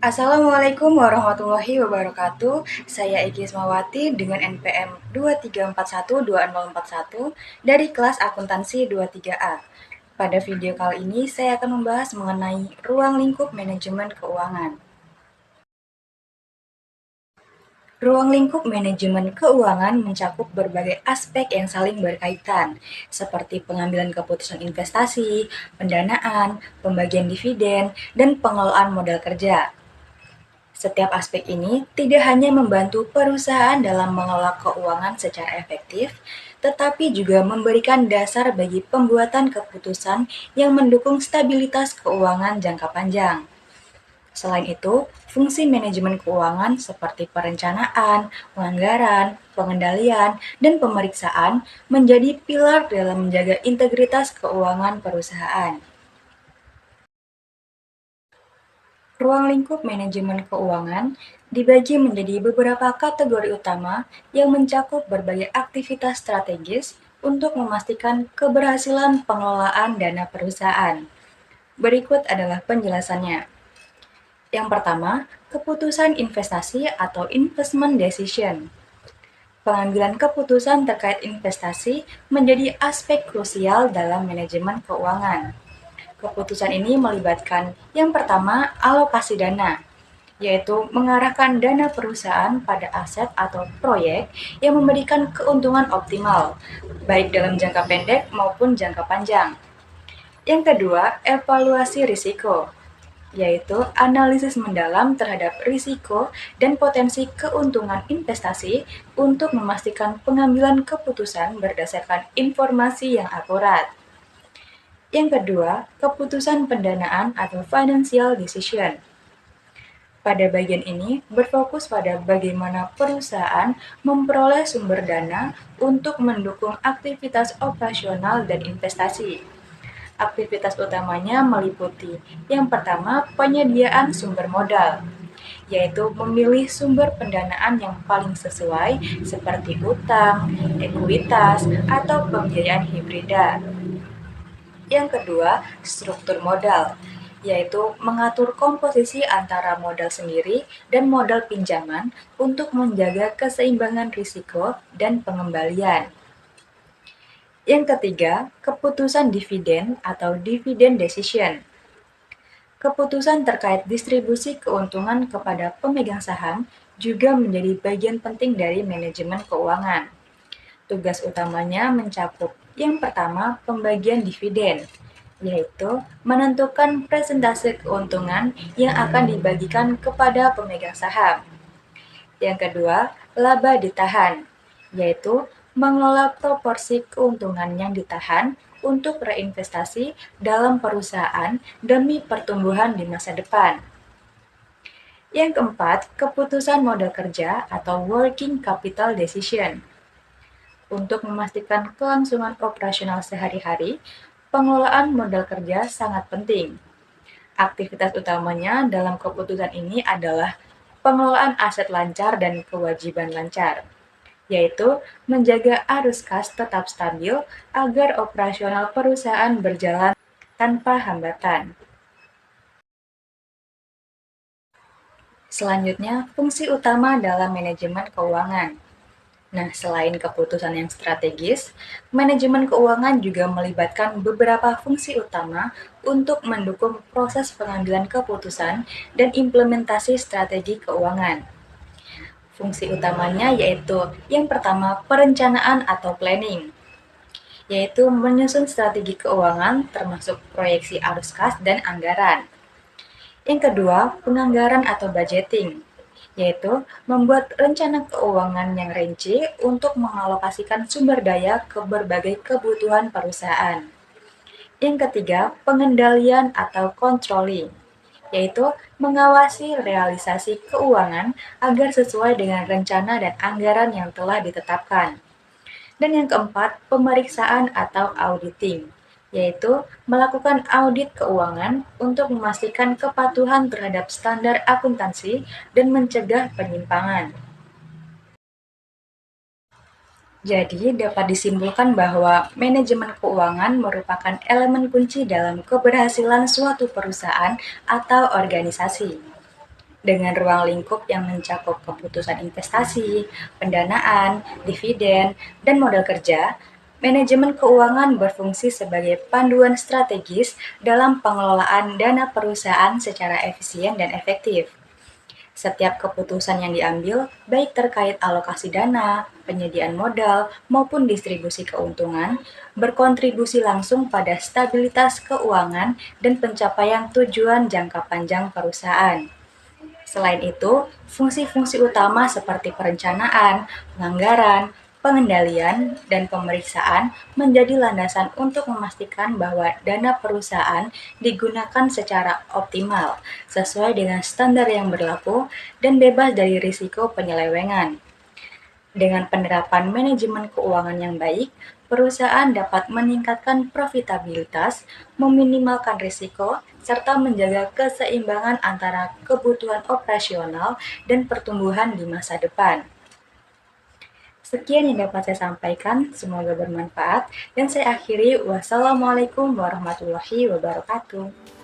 Assalamualaikum warahmatullahi wabarakatuh. Saya Iki Ismawati dengan NPM 23412041 dari kelas akuntansi 23A. Pada video kali ini saya akan membahas mengenai ruang lingkup manajemen keuangan. Ruang lingkup manajemen keuangan mencakup berbagai aspek yang saling berkaitan, seperti pengambilan keputusan investasi, pendanaan, pembagian dividen, dan pengelolaan modal kerja. Setiap aspek ini tidak hanya membantu perusahaan dalam mengelola keuangan secara efektif, tetapi juga memberikan dasar bagi pembuatan keputusan yang mendukung stabilitas keuangan jangka panjang. Selain itu, fungsi manajemen keuangan seperti perencanaan, penganggaran, pengendalian, dan pemeriksaan menjadi pilar dalam menjaga integritas keuangan perusahaan. Ruang lingkup manajemen keuangan dibagi menjadi beberapa kategori utama yang mencakup berbagai aktivitas strategis untuk memastikan keberhasilan pengelolaan dana perusahaan. Berikut adalah penjelasannya. Yang pertama, keputusan investasi atau investment decision. Pengambilan keputusan terkait investasi menjadi aspek krusial dalam manajemen keuangan. Keputusan ini melibatkan yang pertama, alokasi dana, yaitu mengarahkan dana perusahaan pada aset atau proyek yang memberikan keuntungan optimal, baik dalam jangka pendek maupun jangka panjang. Yang kedua, evaluasi risiko, yaitu analisis mendalam terhadap risiko dan potensi keuntungan investasi untuk memastikan pengambilan keputusan berdasarkan informasi yang akurat. Yang kedua, keputusan pendanaan atau financial decision. Pada bagian ini berfokus pada bagaimana perusahaan memperoleh sumber dana untuk mendukung aktivitas operasional dan investasi. Aktivitas utamanya meliputi yang pertama, penyediaan sumber modal, yaitu memilih sumber pendanaan yang paling sesuai seperti utang, ekuitas, atau pembiayaan hibrida. Yang kedua, struktur modal, yaitu mengatur komposisi antara modal sendiri dan modal pinjaman untuk menjaga keseimbangan risiko dan pengembalian. Yang ketiga, keputusan dividen atau dividend decision. Keputusan terkait distribusi keuntungan kepada pemegang saham juga menjadi bagian penting dari manajemen keuangan. Tugas utamanya mencakup yang pertama, pembagian dividen, yaitu menentukan persentase keuntungan yang akan dibagikan kepada pemegang saham. Yang kedua, laba ditahan, yaitu mengelola proporsi keuntungan yang ditahan untuk reinvestasi dalam perusahaan demi pertumbuhan di masa depan. Yang keempat, keputusan modal kerja atau working capital decision. Untuk memastikan kelangsungan operasional sehari-hari, pengelolaan modal kerja sangat penting. Aktivitas utamanya dalam keputusan ini adalah pengelolaan aset lancar dan kewajiban lancar, yaitu menjaga arus kas tetap stabil agar operasional perusahaan berjalan tanpa hambatan. Selanjutnya, fungsi utama dalam manajemen keuangan. Nah, selain keputusan yang strategis, manajemen keuangan juga melibatkan beberapa fungsi utama untuk mendukung proses pengambilan keputusan dan implementasi strategi keuangan. Fungsi utamanya yaitu yang pertama, perencanaan atau planning, yaitu menyusun strategi keuangan termasuk proyeksi arus kas dan anggaran. Yang kedua, penganggaran atau budgeting, yaitu membuat rencana keuangan yang rinci untuk mengalokasikan sumber daya ke berbagai kebutuhan perusahaan. Yang ketiga, pengendalian atau controlling, yaitu mengawasi realisasi keuangan agar sesuai dengan rencana dan anggaran yang telah ditetapkan. Dan yang keempat, pemeriksaan atau auditing, yaitu melakukan audit keuangan untuk memastikan kepatuhan terhadap standar akuntansi dan mencegah penyimpangan. Jadi, dapat disimpulkan bahwa manajemen keuangan merupakan elemen kunci dalam keberhasilan suatu perusahaan atau organisasi. Dengan ruang lingkup yang mencakup keputusan investasi, pendanaan, dividen, dan modal kerja, manajemen keuangan berfungsi sebagai panduan strategis dalam pengelolaan dana perusahaan secara efisien dan efektif. Setiap keputusan yang diambil, baik terkait alokasi dana, penyediaan modal, maupun distribusi keuntungan, berkontribusi langsung pada stabilitas keuangan dan pencapaian tujuan jangka panjang perusahaan. Selain itu, fungsi-fungsi utama seperti perencanaan, penganggaran, pengendalian, dan pemeriksaan menjadi landasan untuk memastikan bahwa dana perusahaan digunakan secara optimal, sesuai dengan standar yang berlaku, dan bebas dari risiko penyelewengan. Dengan penerapan manajemen keuangan yang baik, perusahaan dapat meningkatkan profitabilitas, meminimalkan risiko, serta menjaga keseimbangan antara kebutuhan operasional dan pertumbuhan di masa depan. Sekian yang dapat saya sampaikan, semoga bermanfaat, dan saya akhiri. Wassalamualaikum warahmatullahi wabarakatuh.